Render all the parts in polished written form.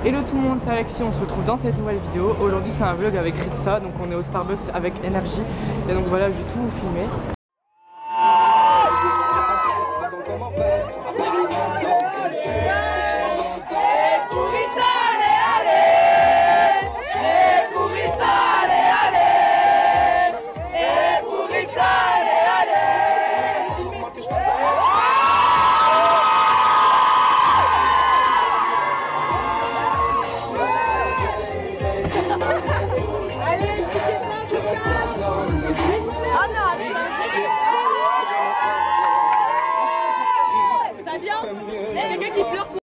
Hello tout le monde, c'est Alexis, on se retrouve dans cette nouvelle vidéo. Aujourd'hui c'est un vlog avec Ritza, donc on est au Starbucks avec Energy. Et donc voilà, je vais tout vous filmer.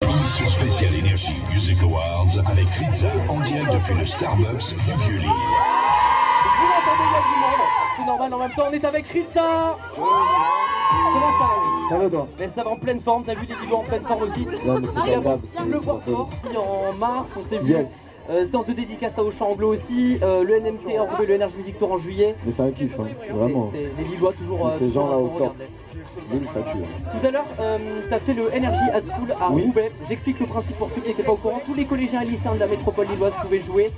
Émission spéciale Energy Music Awards avec Ritza en direct depuis le Starbucks du Vieux-Lille. Vous l'entendez, il y a du monde. C'est normal, en même temps on est avec Ritza. Comment ça va? Ça va toi? Mais ça va en pleine forme, t'as vu les vidéos en pleine forme aussi? Non mais c'est pas grave, Le voir fort, en mars on s'est vu. Séance de dédicace à Auchan en bleu aussi, le NMT a retrouvé le Energy Music Tour en juillet. Mais c'est un kiff, hein, vraiment. Les Lillois toujours. Ces gens là au top. Ville, ça tue. Tout à l'heure, tu as fait le Energy at School à Roubaix. J'explique le principe pour ceux qui n'étaient pas au courant. Tous les collégiens et lycéens de la métropole lilloise pouvaient jouer.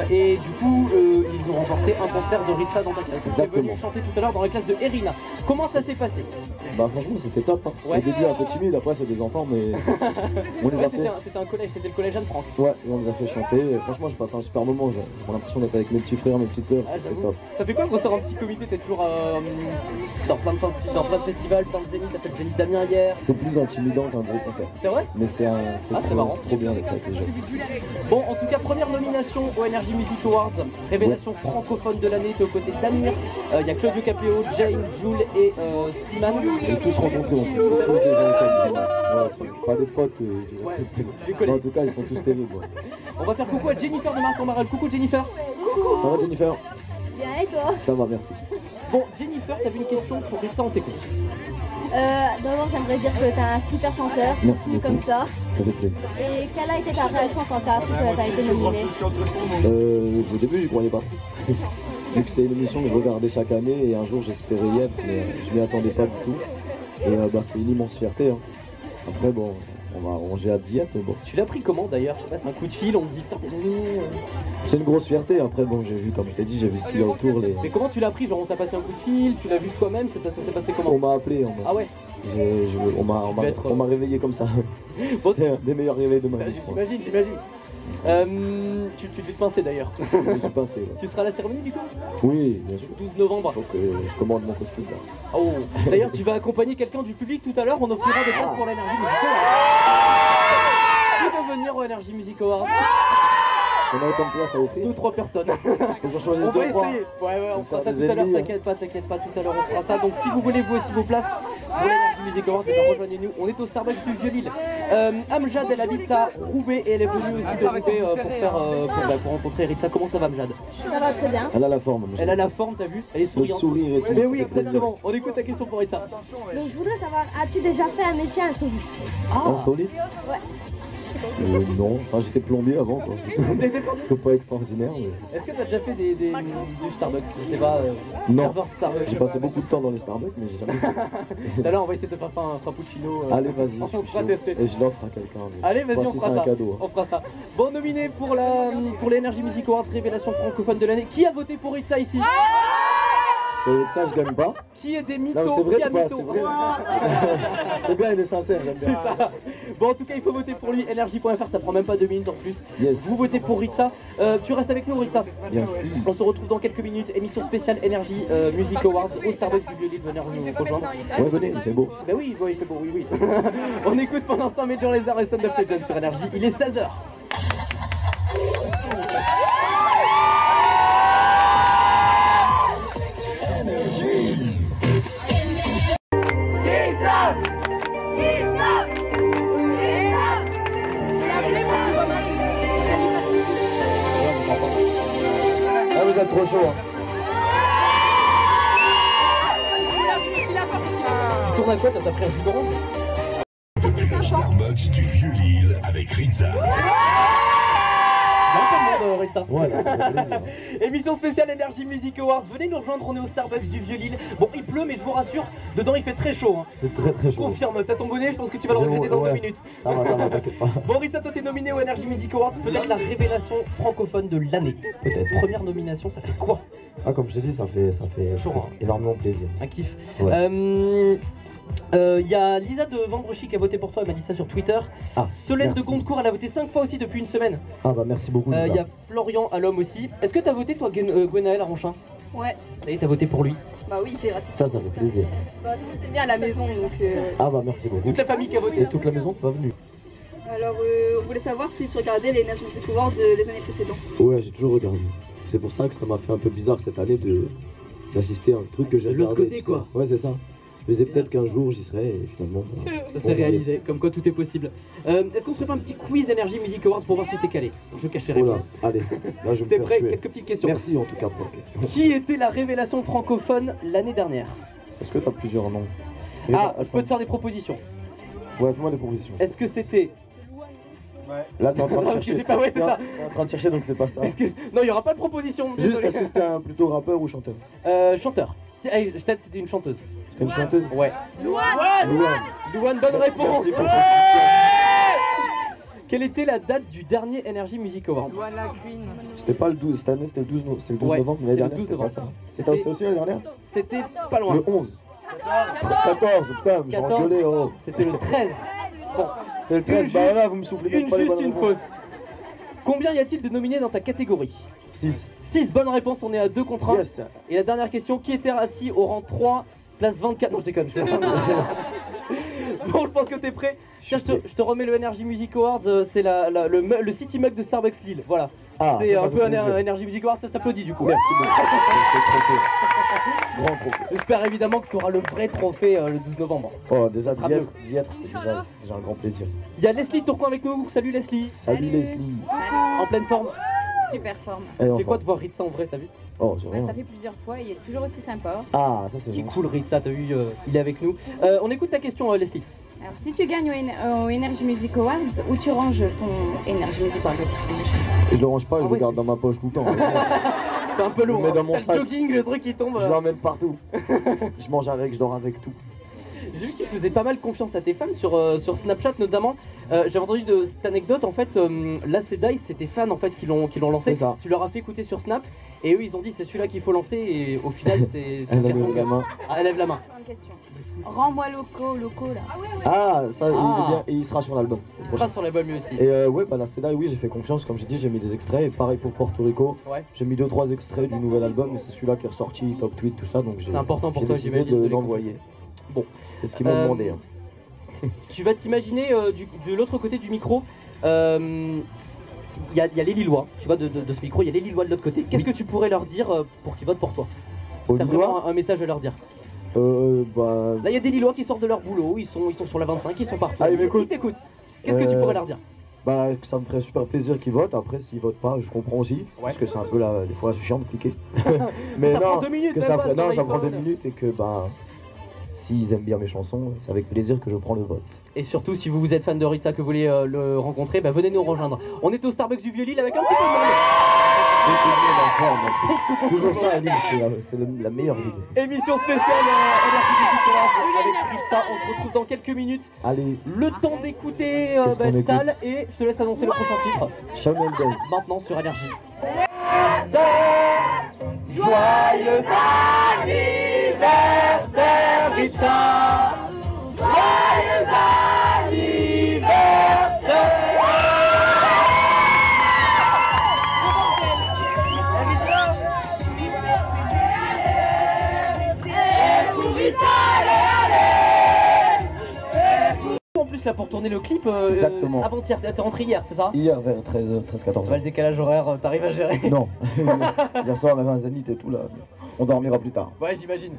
Et du coup, ils ont remporté un concert de Ritza dans ta classe. Ils sont venus chanter tout à l'heure dans la classe de Erina. Comment ça s'est passé? Bah franchement c'était top, hein. Au début un peu timide, après c'est des enfants mais on les a fait... C'était un collège, c'était le collège Anne-France. Ouais, et on les a fait chanter et franchement j'ai passé un super moment, j'ai l'impression d'être avec mes petits frères, mes petites sœurs, c'était top. Ça fait quoi quand on sort en petit comité? T'es toujours dans plein de festivals, plein de zéniths, t'as fait le Zénith d'Amiens hier. C'est plus intimidant qu'un gros concert. C'est vrai? Mais c'est trop bien d'être avec les jeunes. Bon, en tout cas, première nomination au Energy Music Awards, révélation francophone de l'année, t'es aux côtés d'Amir, il y a Claudio Capéo, Jane, Jules et Slimane. J'ai tous rencontré, on tous des gens pas des potes, mais en tout cas ils sont tous terribles. Ouais. On va faire coucou à Jennifer de Marc Maral. Coucou Jennifer. Coucou. Ça va Jennifer? Bien et toi? Ça va, merci. Bon, Jennifer, t'avais une question pour Ritza, on t'écoute. D'abord j'aimerais dire que t'es un super chanteur. Merci beaucoup. Comme ça. Ça fait plaisir. Et quelle a été ta réaction quand t'as appris que t'as été nominé? Au début j'y croyais pas. Vu que c'est une émission que je regardais chaque année et un jour j'espérais y être mais je m'y attendais pas du tout. Et c'est une immense fierté. Hein. Après bon, j'ai hâte d'y être mais bon. Tu l'as pris comment d'ailleurs? Je sais pas, c'est un coup de fil, on te dit putain t'es jamais... C'est une grosse fierté, après bon j'ai vu, comme je t'ai dit, j'ai vu ce qu'il y a autour. Mais comment tu l'as pris? Genre on t'a passé un coup de fil, tu l'as vu toi-même, ça s'est passé comment? On m'a appelé, Ah ouais? On m'a réveillé comme ça. C'était un des meilleurs réveils de ma vie. J'imagine. Tu devais te pincer d'ailleurs. Je suis pincé, ouais. Tu seras à la cérémonie du coup? Oui, bien sûr. 12 novembre. Faut que je commande mon costume là. Oh. D'ailleurs tu vas accompagner quelqu'un du public tout à l'heure, on offrira des places pour l'Energy Music Awards. Qui veut venir au Energy Music Awards? On a autant de place à offrir? 2-3 personnes. Faut que j'en choisisse 2-3. On va essayer. Ouais, on fera ça tout à l'heure, t'inquiète pas, tout à l'heure on fera ça. Donc si vous voulez vous aussi vos places pour l'Energy Music Awards, rejoignez-nous. On est au Starbucks du Vieux-Lille. Amjad, elle habite à Roubaix et elle est venue aussi de Roubaix pour rencontrer Ritza. Comment ça va Amjad? Ça va très bien. Elle a la forme. Elle a la forme, t'as vu? Elle est souriante. Le sourire et tout. Mais oui, exactement. On écoute ta question pour Ritza. Mais je voudrais savoir, as-tu déjà fait un métier insolite? Insolite? Ouais. Non, enfin j'étais plombier avant quoi. C'est pas extraordinaire mais... Est-ce que t'as déjà fait du Starbucks? Je sais pas, non, Starbucks. j'ai passé beaucoup de temps dans les Starbucks mais j'ai jamais fait. Tout à l'heure on va essayer de te faire un frappuccino. Allez vas-y, on fera tester. Et je l'offre à quelqu'un. Allez vas-y, on fera ça. Cadeau. On fera ça. Bon, nominé pour l'Energy Music Awards, révélation francophone de l'année. Qui a voté pour Ritza ici? C'est avec ça je gagne pas. Qui est des mythos? C'est vrai ou pas? C'est bien, il est sincère, j'aime bien. C'est ça. Bon, en tout cas, il faut voter pour lui. Energy.fr, ça prend même pas 2 minutes en plus. Yes. Vous votez pour Ritza. Tu restes avec nous, Ritza? Bien sûr. On se retrouve dans quelques minutes. Émission spéciale Energy Music Awards au Starbucks du Vieux-Lille. Venez nous rejoindre. Ouais, venez, il fait beau. Ben oui, il fait beau, oui. On écoute pendant l'instant Major Lazer et Son of Legend sur Energy. Il est 16h. Vous êtes trop chaud. Hein. Tu tournes à quoi? T'as pris un jus d'orange? Depuis le Starbucks du Vieux-Lille avec Ritza. un peu de monde, Ritza. Voilà, ça fait plaisir. Émission spéciale Energy Music Awards. Venez nous rejoindre, on est au Starbucks du Vieux-Lille. Bon, il pleut, mais je vous rassure, dedans il fait très chaud. Hein. C'est très très chaud. Confirme, t'as ton bonnet, je pense que tu vas le regretter dans 2 minutes. Ça va, t'inquiète pas. Bon, Ritza, toi t'es nominé au Energy Music Awards, peut-être la révélation francophone de l'année. Peut-être. Première nomination, ça fait quoi? Ah, comme je t'ai dit, ça fait énormément plaisir. Un kiff. Ouais. Il y a Lisa de Vendrechi qui a voté pour toi, elle m'a dit ça sur Twitter. Ah, Solène de merci. Gondecourt, elle a voté 5 fois aussi depuis une semaine. Ah bah merci beaucoup. Il y a Florian à l'homme aussi. Est-ce que t'as voté toi, Gwenaël Arronchin? Ouais. Ça y est, t'as voté pour lui. Bah oui, j'ai raté. Ça fait plaisir. Bah, tout c'est bien à la maison donc. Ah bah merci beaucoup. Toute la famille qui a voté. Et toute la maison pas venue. Alors, on voulait savoir si tu regardais les Energy Music Awards des années précédentes. Ouais, j'ai toujours regardé. C'est pour ça que ça m'a fait un peu bizarre cette année d'assister à un truc que j'ai De l'autre regardé. côté, quoi. Ouais, c'est ça. Je me disais peut-être qu'un jour j'y serai et finalement. Ça s'est réalisé, comme quoi tout est possible. Est-ce qu'on se ferait pas un petit quiz Energy Music Awards pour voir si t'es calé? Je cache les Oh là, réponses. allez, là je vais T'es me prêt? faire tuer. Quelques petites questions. Merci en tout cas pour la question. Qui était la révélation francophone l'année dernière? Est-ce que t'as plusieurs noms? Ah, je peux te faire des propositions. Ouais, fais-moi des propositions. Est-ce que c'était... Là t'es en train de Non, parce que chercher. j'ai pas- ouais, c'est ça. T'es en train de chercher donc c'est pas ça. Est-ce que... Non, il y aura pas de proposition. Juste, désolé. est-ce que c'était un plutôt rappeur ou chanteur? Chanteur. Allez, je t'aide, c'était une chanteuse. C'était une chanteuse? Ouais. Louane, bonne réponse. Merci pour ton soutien. Quelle était la date du dernier Energy Music Award? Voilà, Queen. C'était pas le 12, cette année c'était le 12, c'est le 12 Ouais, novembre, mais c'est l'année le dernière 12 c'était pas novembre. ça. C'était aussi l'année dernière? C'était pas loin. Le 11. 14, putain, je vais 14. engueuler, oh. C'était le 13. Bon, C'était le 13, bah là vous me soufflez même une pas les juste, bonnes une réponses. fausse. Combien y a-t-il de nominés dans ta catégorie? 6. 6 bonnes réponses, on est à 2 contre 1. Yes. Et la dernière question, qui était assis au rang 3, place 24? Non, je déconne, je fais Bon, je pense que t'es prêt. Tiens, je te remets le Energy Music Awards, c'est le City Mug de Starbucks Lille, voilà. Ah, C'est ça un fait peu un plaisir. Energy Music Awards, ça s'applaudit du coup. Merci beaucoup. C'est trop cool. Grand trophée. J'espère évidemment que tu auras le vrai trophée le 12 novembre. Oh, déjà Ça sera d'y être, c'est déjà un grand plaisir. Il y a Leslie Tourcoing avec nous, salut Leslie. Salut Leslie. En pleine forme. Super forme. Elle est en C'est quoi forme. de voir Ritza en vrai, t'as vu? Oh, c'est Ouais, vraiment. ça fait plusieurs fois, il est toujours aussi sympa. Ah, ça c'est Il est gentil. cool Ritza, t'as vu, il est avec nous. On écoute ta question Leslie. Alors, si tu gagnes au Energy Music Awards, où tu ranges ton Energy Music Awards? Et je le range pas, je Ah le ouais. garde dans ma poche tout le temps. C'est un peu lourd. Je le mets dans hein. mon Le sac. jogging, le truc qui tombe. Je l'emmène partout. Je mange avec, je dors avec tout. J'ai vu que tu faisais pas mal confiance à tes fans sur Snapchat notamment. J'avais entendu de cette anecdote en fait, là c'est Dice, c'est tes fans en fait qui l'ont lancé. C'est ça. Tu leur as fait écouter sur Snap et eux ils ont dit c'est celui-là qu'il faut lancer et au final c'est Elle un lève carton. la main. Ah, elle lève la main. Une question. Rends-moi loco là. Ah, ça, il Ah. est bien. Et il sera sur l'album. Il sera sur l'album lui aussi. Et ouais, bah la CEDA, oui, j'ai fait confiance, comme j'ai dit, j'ai mis des extraits. Et pareil pour Porto Rico, Ouais. j'ai mis 2-3 extraits du nouvel album, et c'est celui-là qui est ressorti, top tweet, tout ça. Donc j'ai C'est important pour j'ai toi, décidé j'imagine, de les l'envoyer. Bon. C'est ce qu'ils m'ont demandé. Hein. Tu vas t'imaginer de l'autre côté du micro. Il y a les Lillois, tu vois, de ce micro, il y a les Lillois de l'autre côté. Qu'est-ce que tu pourrais leur dire pour qu'ils votent pour toi? Au T'as Lillois, vraiment un message à leur dire? bah. Là, il y a des Lillois qui sortent de leur boulot, ils sont sur la 25, ils sont partout. Allez, mais Ils écoute. t'écoutent. Qu'est-ce que tu pourrais leur dire? Bah, que ça me ferait super plaisir qu'ils votent. Après, s'ils votent pas, je comprends aussi. Parce que c'est un peu là, des fois, c'est chiant de cliquer. Mais Ça non, prend 2 minutes, que même ça, pas sur non, ça prend 2 l'iPhone. minutes et que, bah, s'ils aiment bien mes chansons, c'est avec plaisir que je prends le vote. Et surtout, si vous êtes fan de Ritza, que vous voulez le rencontrer, bah venez nous rejoindre. On est au Starbucks du Vieux-Lille avec un petit peu de monde. Toujours ça à Lille, c'est la meilleure ville. Émission spéciale Energy Music Awards avec Ritza. On se retrouve dans quelques minutes. Allez, Le temps d'écouter Qu'est-ce qu'on écoute Tal et je te laisse annoncer le prochain titre. Shawn Mendes. Maintenant sur Énergie. Joyeux anniversaire Ritza. Joyeux En plus là pour tourner le clip Exactement. avant-hier, t'es rentré hier, c'est ça? Hier vers 13, 14 Ça va, le décalage horaire, t'arrives à gérer? Non, hier soir on avait un zénith et tout là. On dormira plus tard. Ouais, j'imagine.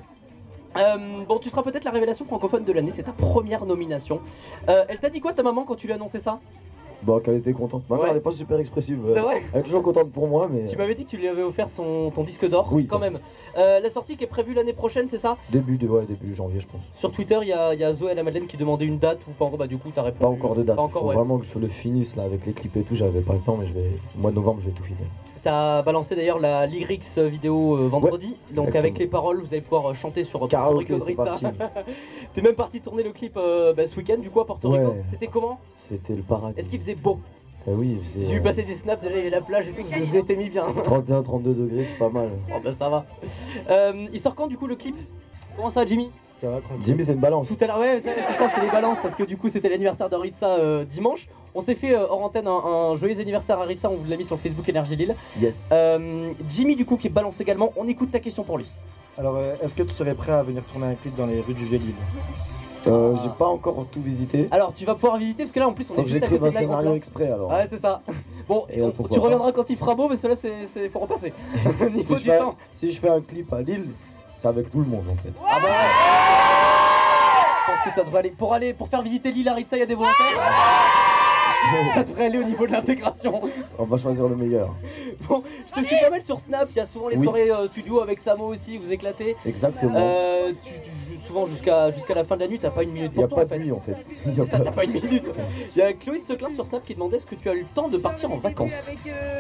Bon, tu seras peut-être la révélation francophone de l'année, c'est ta première nomination. Elle t'a dit quoi ta maman quand tu lui as annoncé ça? Bah, qu'elle était contente. Ma mère, elle est pas super expressive. C'est vrai? Elle est toujours contente pour moi, mais. Tu m'avais dit que tu lui avais offert ton disque d'or, Oui, quand même. La sortie qui est prévue l'année prochaine, c'est ça? Début janvier, je pense. Sur Twitter, il y a Zoé et la Madeleine qui demandaient une date ou pas encore. Bah, du coup, t'as répondu. Pas encore de date. Pas encore, Faut ouais. vraiment que je le finisse là avec les clips et tout. J'avais pas le temps, mais au mois de novembre, je vais tout finir. T'as balancé d'ailleurs la lyrics vidéo vendredi, donc exactement. avec les paroles, vous allez pouvoir chanter sur Porto Karaoké, Rico de c'est Ritza. parti. T'es même parti tourner le clip ce week-end du coup à Porto Rico. Ouais. C'était comment? C'était le paradis. Est-ce qu'il faisait beau? Oui, il faisait. J'ai vu passer des snaps de la plage et tout, vous étiez mis bien. 31, 32 degrés, c'est pas mal. Oh bah ça va. Il sort quand du coup le clip? Comment ça Jimmy? Ça va, Jimmy, c'est une balance. Tout à l'heure, ouais, c'est les balances parce que du coup c'était l'anniversaire de Ritza dimanche. On s'est fait hors antenne un joyeux anniversaire à Ritza, on vous l'a mis sur le Facebook Énergie Lille. Yes. Jimmy du coup qui balance également, on écoute ta question pour lui. Alors, est-ce que tu serais prêt à venir tourner un clip dans les rues du Vieux-Lille? J'ai pas encore tout visité. Alors tu vas pouvoir visiter parce que là en plus on Faut est que juste à j'écrive côté un de la grande scénario place. exprès alors. Ouais c'est ça. Bon, Et pourquoi tu pas. reviendras quand il fera beau mais cela c'est faut repasser. Niveau du temps. Si je fais un clip à Lille, c'est avec tout le monde en fait. Ah bah je pense que ça devrait aller. Pour faire visiter l'île à Ritza, il y a des volontaires. Ça devrait aller au niveau de l'intégration. On va choisir le meilleur. Bon, je te suis pas mal sur Snap, il y a souvent les Oui. soirées studio avec Samo aussi, vous éclatez. Exactement. Souvent jusqu'à la fin de la nuit, t'as pas une minute Il n'y a pour toi pas en de fait. nuit en fait. C'est ça, t'as pas une minute. Il y a Chloé de Seclin sur Snap qui demandait est-ce que tu as eu le temps de partir en vacances.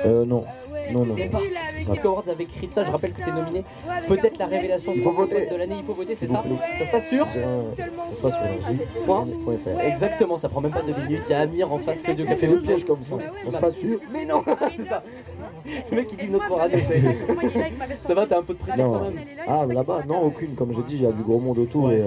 Non. Non. Même pas. Music Awards avec Ritza, je rappelle que t'es nominé. Peut-être la révélation Il faut voter. de l'année, il faut voter, c'est S'il ça? vous plaît. Ça se passe sur Ça se passe sur énergie.fr. Exactement, ça prend même pas 2 minutes. Il y a Amir en face que Dieu Ça fait le piège comme ça. Ça se passe sur. Mais non, c'est ça. Le mec qui dit notre radio. Ça va, t'as un peu de pression quand Non. même. Ah là-bas, non, aucune. Comme je dis, il y a du gros monde autour et.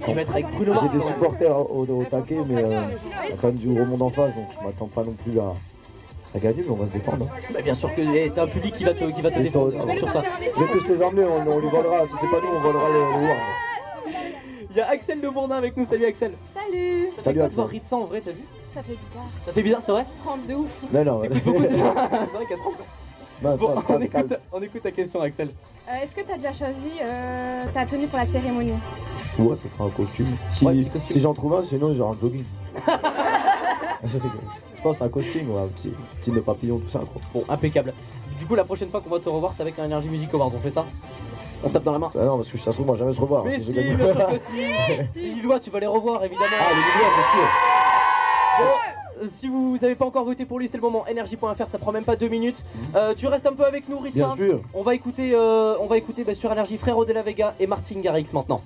Tu vas être avec Bruno J'ai Mars. des supporters au taquet, mais il y a quand même du gros monde en face, donc je m'attends pas non plus à gagner, mais on va se défendre. Hein. Bah, bien sûr que t'as un public qui va te Ils défendre sont- sur ça. Je vais tous les emmener, on les volera. Si c'est pas nous, on volera les Worlds. Il y a Axel de Bourdin avec nous, salut Axel. Salut. Ça fait Salut, quoi de voir Axel. Ritza en vrai, t'as vu? Ça fait bizarre. Ça fait bizarre, c'est vrai? Prendre de ouf. Mais non, C'est vrai qu'il y a trop. non, c'est Bon, pas calme. on écoute ta question Axel. Est-ce que tu as déjà choisi ta tenue pour la cérémonie? Ouais, ça sera un costume. Si, Ouais, petit costume. si j'en trouve un, sinon j'aurai un jogging. Je rigole. Je pense à un costume, ouais, un petit nœud papillon, tout ça. Quoi. Bon, impeccable. Du coup, la prochaine fois qu'on va te revoir, c'est avec un Energy Music Award, on fait ça? On tape dans la main. Ah non, parce que ça se trouve, on va jamais se revoir. Mais si si, je bien gagne. sûr que si. Les Lillois, tu vas les revoir évidemment. Ah, les Lillois, c'est sûr. Bon, si vous n'avez pas encore voté pour lui, c'est le moment. Energy.fr, ça prend même pas 2 minutes. Tu restes un peu avec nous, Ritza. Bien sûr. On va écouter bah, sur Energy Frérot de la Vega et Martin Garrix maintenant.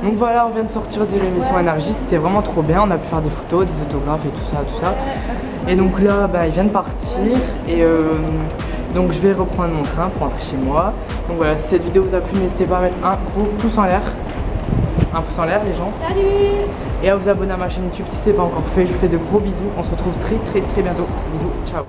Donc voilà, on vient de sortir de l'émission Énergie, c'était vraiment trop bien, on a pu faire des photos, des autographes et tout ça. Et donc là, bah, il vient de partir et donc je vais reprendre mon train pour rentrer chez moi. Donc voilà, si cette vidéo vous a plu, n'hésitez pas à mettre un gros pouce en l'air. Un pouce en l'air les gens. Salut. Et à vous abonner à ma chaîne YouTube si c'est pas encore fait. Je vous fais de gros bisous, on se retrouve très bientôt. Bisous, ciao.